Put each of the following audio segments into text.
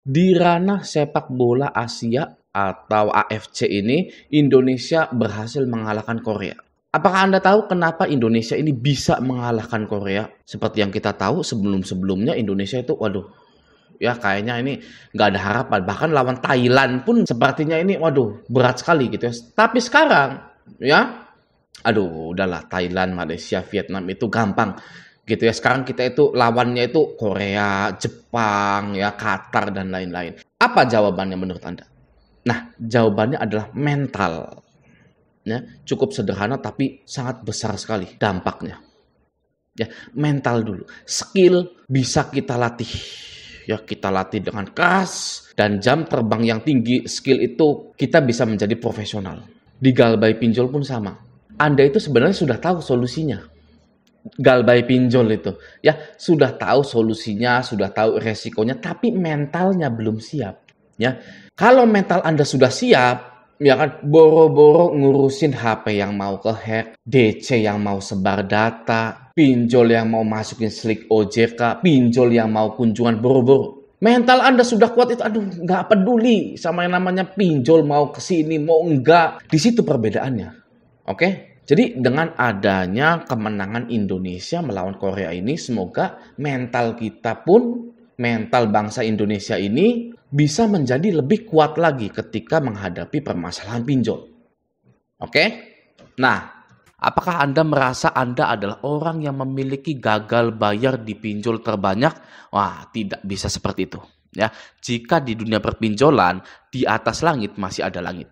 Di ranah sepak bola Asia atau AFC ini, Indonesia berhasil mengalahkan Korea. Apakah Anda tahu kenapa Indonesia ini bisa mengalahkan Korea? Seperti yang kita tahu sebelum-sebelumnya Indonesia itu, waduh, ya kayaknya ini nggak ada harapan. Bahkan lawan Thailand pun sepertinya ini, waduh, berat sekali gitu ya. Tapi sekarang, ya, aduh, udahlah Thailand, Malaysia, Vietnam itu gampang gitu ya. Sekarang kita itu lawannya itu Korea, Jepang, ya, Qatar dan lain-lain. Apa jawabannya menurut Anda? Nah, jawabannya adalah mental. Ya, cukup sederhana tapi sangat besar sekali dampaknya. Ya, mental dulu. Skill bisa kita latih. Ya, kita latih dengan keras dan jam terbang yang tinggi. Skill itu kita bisa menjadi profesional. Di galbay pinjol pun sama. Anda itu sebenarnya sudah tahu solusinya. Galbay pinjol itu, ya sudah tahu solusinya, sudah tahu resikonya, tapi mentalnya belum siap. Ya, kalau mental Anda sudah siap, ya kan, boro-boro ngurusin HP yang mau ke-hack, DC yang mau sebar data, pinjol yang mau masukin slik OJK, pinjol yang mau kunjungan, boro-boro. Mental Anda sudah kuat itu, aduh, nggak peduli sama yang namanya pinjol mau kesini, mau enggak. Di situ perbedaannya. Oke? Jadi dengan adanya kemenangan Indonesia melawan Korea ini, semoga mental kita pun, mental bangsa Indonesia ini bisa menjadi lebih kuat lagi ketika menghadapi permasalahan pinjol. Oke? Nah, apakah Anda merasa Anda adalah orang yang memiliki gagal bayar di pinjol terbanyak? Wah, tidak bisa seperti itu. Ya, jika di dunia perpinjolan, di atas langit masih ada langit.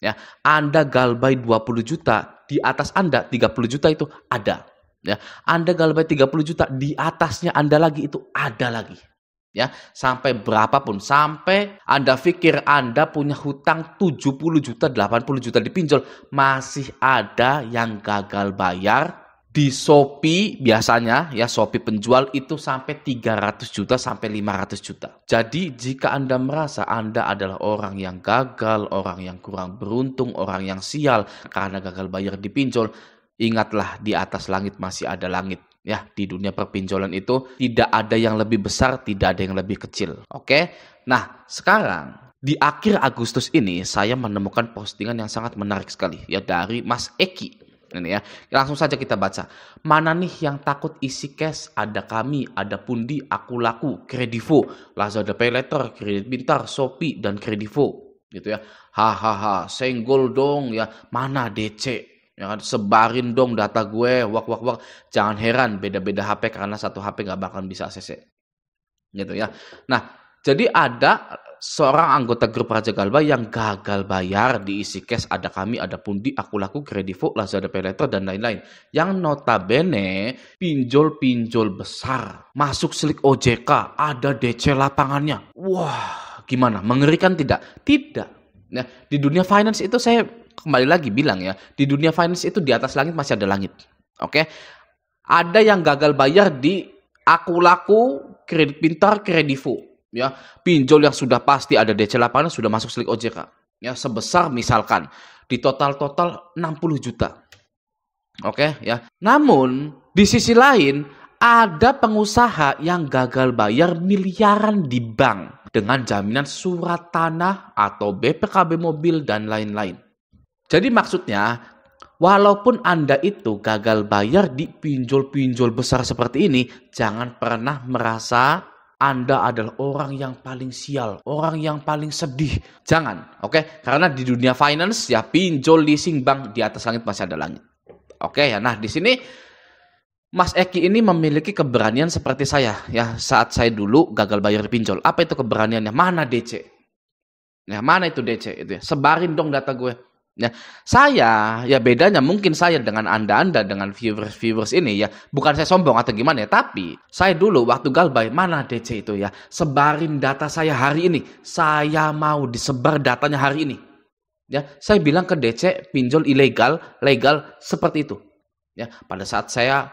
Ya, Anda galbay 20 juta, di atas Anda 30 juta itu ada. Ya, Anda galbay 30 juta, di atasnya Anda lagi itu ada lagi. Ya, sampai berapapun, sampai Anda pikir Anda punya hutang 70 juta, 80 juta dipinjol, masih ada yang gagal bayar. Di Shopee biasanya, ya Shopee penjual itu sampai 300 juta sampai 500 juta. Jadi jika Anda merasa Anda adalah orang yang gagal, orang yang kurang beruntung, orang yang sial karena gagal bayar di pinjol, ingatlah di atas langit masih ada langit. Ya, di dunia perpinjolan itu tidak ada yang lebih besar, tidak ada yang lebih kecil. Oke? Nah, sekarang di akhir Agustus ini saya menemukan postingan yang sangat menarik sekali ya dari Mas Eki. Ini ya, langsung saja kita baca. Mana nih yang takut isi cash? Ada kami, ada Pundi, Aku Laku, Kredivo, Lazada Paylater, Kredit Pintar, Shopee, dan Kredivo. Gitu ya. Hahaha, senggol dong ya. Mana DC? Ya kan, sebarin dong data gue. Wak. Jangan heran beda-beda HP karena satu HP gak bakal bisa ACC. Gitu ya. Nah, jadi ada seorang anggota grup Raja Galbay yang gagal bayar di isi cash. Ada kami, ada Pundi, Aku Laku, Kredivo, Lazada Paylater, dan lain-lain. Yang notabene pinjol-pinjol besar. Masuk slik OJK, ada DC lapangannya. Wah, gimana? Mengerikan tidak? Tidak. Nah, di dunia finance itu saya kembali lagi bilang ya, di dunia finance itu di atas langit masih ada langit. Oke? Ada yang gagal bayar di Aku Laku, Kredit Pintar, Kredivo. Ya, pinjol yang sudah pasti ada DC lapangan sudah masuk slik OJK. Ya, sebesar misalkan di total 60 juta. Oke, ya. Namun di sisi lain ada pengusaha yang gagal bayar miliaran di bank dengan jaminan surat tanah atau BPKB mobil dan lain-lain. Jadi maksudnya, walaupun Anda itu gagal bayar di pinjol-pinjol besar seperti ini, jangan pernah merasa Anda adalah orang yang paling sial, orang yang paling sedih. Jangan, oke? Karena di dunia finance ya pinjol, leasing, bank, di atas langit masih ada langit. Oke ya. Nah, di sini Mas Eki ini memiliki keberanian seperti saya ya. Saat saya dulu gagal bayar di pinjol, apa itu keberaniannya? Mana DC? Ya, mana itu DC itu ya? Sebarin dong data gue. Ya, saya ya bedanya mungkin saya dengan Anda dengan viewers ini ya, bukan saya sombong atau gimana ya, tapi saya dulu waktu galbay mana DC itu ya, sebarin data saya hari ini, saya mau disebar datanya hari ini. Ya, saya bilang ke DC pinjol ilegal, legal seperti itu. Ya, pada saat saya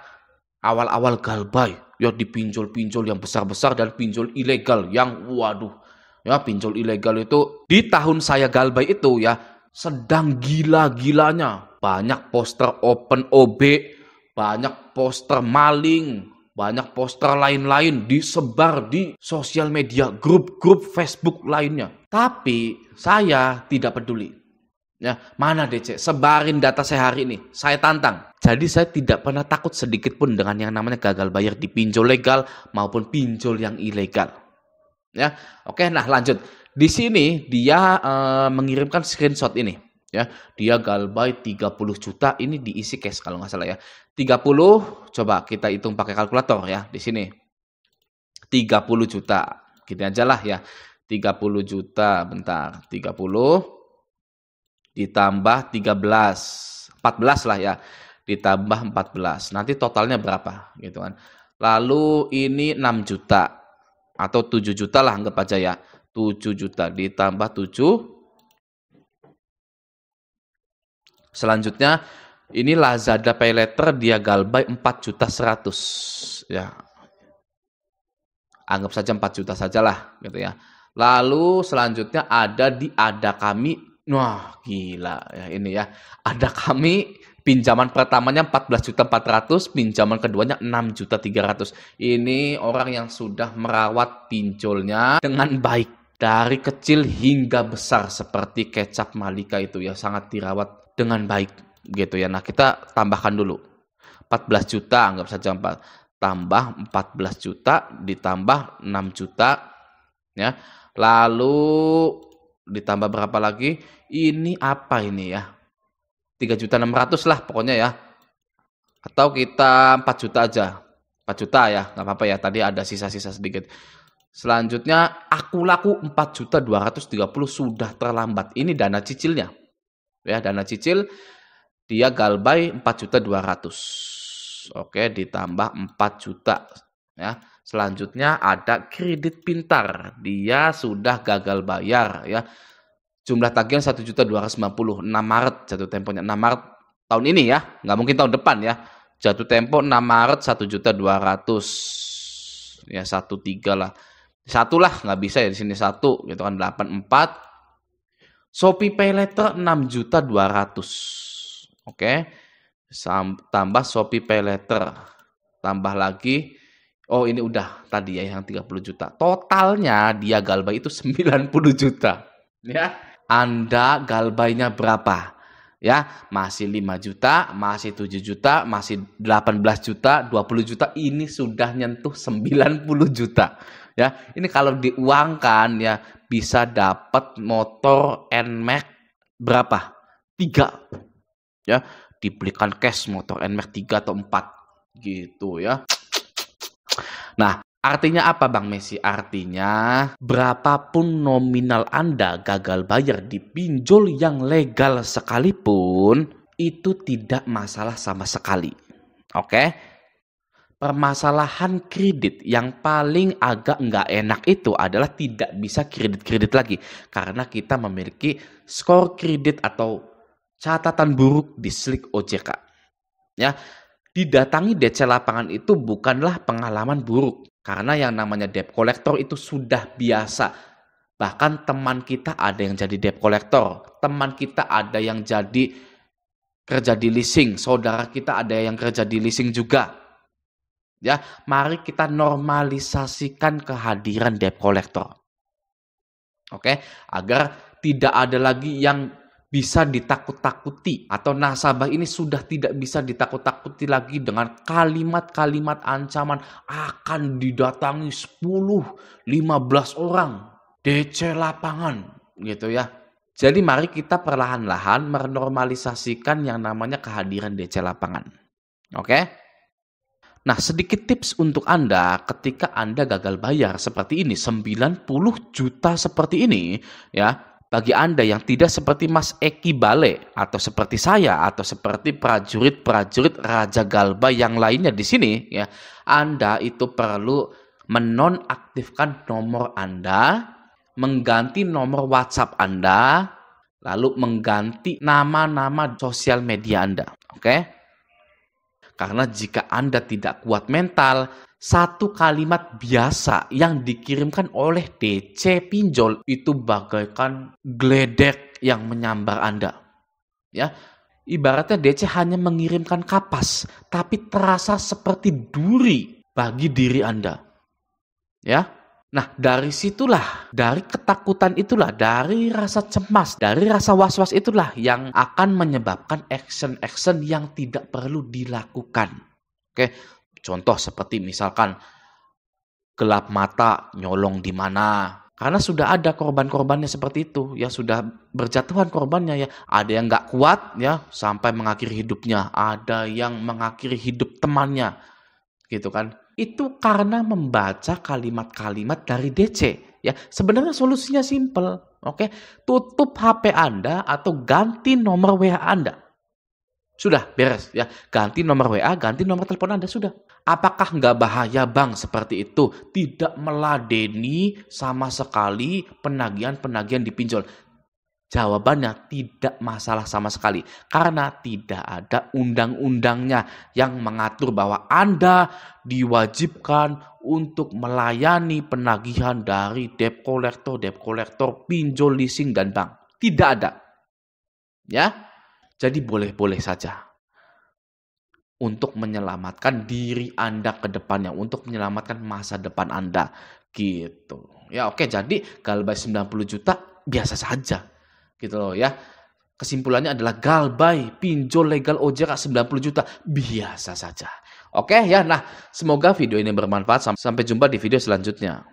awal-awal galbay ya di pinjol-pinjol yang besar-besar dan pinjol ilegal yang waduh. Ya, pinjol ilegal itu di tahun saya galbay itu ya sedang gila-gilanya. Banyak poster open OB, banyak poster maling, banyak poster lain-lain disebar di sosial media, grup-grup Facebook lainnya. Tapi saya tidak peduli. Ya, mana DC? Sebarin data saya hari ini. Saya tantang. Jadi saya tidak pernah takut sedikit pun dengan yang namanya gagal bayar di pinjol legal maupun pinjol yang ilegal. Ya, oke. Nah lanjut. Di sini dia mengirimkan screenshot ini. Ya, dia galbay 30 juta. Ini diisi cash kalau nggak salah ya. 30. Coba kita hitung pakai kalkulator ya. Di sini 30 juta. Gini aja lah ya. 30 juta. Bentar. 30 ditambah 13, 14 lah ya, ditambah 14. Nanti totalnya berapa gitu kan. Lalu ini 6 juta atau 7 juta lah anggap aja ya. 7 juta ditambah 7. Selanjutnya ini Lazada Paylater dia galbay 4.100.000 ya. Anggap saja 4 juta sajalah gitu ya. Lalu selanjutnya ada di Ada Kami. Wah, gila ya ini ya. Ada Kami pinjaman pertamanya 14.400.000, pinjaman keduanya 6.300.000. Ini orang yang sudah merawat pinjolnya dengan baik. Dari kecil hingga besar seperti kecap Malika itu ya, sangat dirawat dengan baik gitu ya. Nah, kita tambahkan dulu. 14 juta anggap saja 4. Tambah 14 juta ditambah 6 juta ya. Lalu ditambah berapa lagi? Ini apa ini ya? 3.600.000 lah pokoknya ya. Atau kita 4 juta aja. 4 juta ya, nggak apa-apa ya. Tadi ada sisa-sisa sedikit. Selanjutnya aku laku 4.230.000 sudah terlambat. Ini dana cicilnya. Ya, dana cicil dia galbay 4.200.000. Oke, ditambah 4 juta ya. Selanjutnya ada kredit pintar. Dia sudah gagal bayar ya. Jumlah tagihan 1.250.000, 6 Maret jatuh temponya. 6 Maret tahun ini ya, nggak mungkin tahun depan ya. Jatuh tempo 6 Maret 1.200.000. Ya 13 lah. Satu lah, nggak bisa ya di sini 1 gitu kan 84. Shopee Paylater 6.200.000. Oke. Tambah Shopee Paylater. Tambah lagi. Oh ini udah tadi ya yang 30 juta. Totalnya dia galbay itu 90 juta. Ya. Anda galbaynya berapa? Ya, masih 5 juta, masih 7 juta, masih 18 juta, 20 juta, ini sudah nyentuh 90 juta. Ya, ini kalau diuangkan ya bisa dapat motor NMAX berapa? 3. Ya, dibelikan cash motor NMAX 3 atau 4 gitu ya. Nah, artinya apa Bang Messi? Artinya berapapun nominal Anda gagal bayar di pinjol yang legal sekalipun, itu tidak masalah sama sekali. Oke? Permasalahan kredit yang paling agak nggak enak itu adalah tidak bisa kredit-kredit lagi. Karena kita memiliki skor kredit atau catatan buruk di SLIK OJK. Ya, didatangi DC lapangan itu bukanlah pengalaman buruk. Karena yang namanya debt collector itu sudah biasa. Bahkan teman kita ada yang jadi debt collector. Teman kita ada yang jadi kerja di leasing. Saudara kita ada yang kerja di leasing juga. Ya, mari kita normalisasikan kehadiran debt collector. Oke, agar tidak ada lagi yang bisa ditakut-takuti atau nasabah ini sudah tidak bisa ditakut-takuti lagi dengan kalimat-kalimat ancaman akan didatangi 10-15 orang DC lapangan gitu ya. Jadi mari kita perlahan-lahan menormalisasikan yang namanya kehadiran DC lapangan. Oke? Nah, sedikit tips untuk Anda ketika Anda gagal bayar seperti ini 90 juta seperti ini ya. Bagi Anda yang tidak seperti Mas Eki Bale atau seperti saya atau seperti prajurit-prajurit Raja Galbay yang lainnya di sini ya, Anda itu perlu menonaktifkan nomor Anda, mengganti nomor WhatsApp Anda, lalu mengganti nama-nama sosial media Anda. Oke? Karena jika Anda tidak kuat mental, satu kalimat biasa yang dikirimkan oleh DC pinjol itu bagaikan geledek yang menyambar Anda. Ya, ibaratnya DC hanya mengirimkan kapas, tapi terasa seperti duri bagi diri Anda. Ya. Nah, dari situlah, dari ketakutan itulah, dari rasa cemas, dari rasa was-was itulah yang akan menyebabkan action-action yang tidak perlu dilakukan. Oke, contoh seperti misalkan gelap mata, nyolong di mana. Karena sudah ada korban-korbannya seperti itu, ya sudah berjatuhan korbannya ya. Ada yang nggak kuat ya sampai mengakhiri hidupnya, ada yang mengakhiri hidup temannya, gitu kan. Itu karena membaca kalimat-kalimat dari DC. Ya, sebenarnya solusinya simple, oke? Tutup HP Anda atau ganti nomor WA Anda. Sudah beres ya, ganti nomor WA, ganti nomor telepon Anda, sudah. Apakah nggak bahaya Bang seperti itu? Tidak meladeni sama sekali penagihan-penagihan di pinjol. Jawabannya tidak masalah sama sekali. Karena tidak ada undang-undangnya yang mengatur bahwa Anda diwajibkan untuk melayani penagihan dari debt collector, pinjol, leasing, dan bank. Tidak ada. Ya. Jadi boleh-boleh saja untuk menyelamatkan diri Anda ke depannya, untuk menyelamatkan masa depan Anda gitu. Ya oke, jadi galbay 90 juta biasa saja gitu loh ya. Kesimpulannya adalah galbay pinjol legal OJK 90 juta biasa saja. Oke ya, nah semoga video ini bermanfaat. Sampai jumpa di video selanjutnya.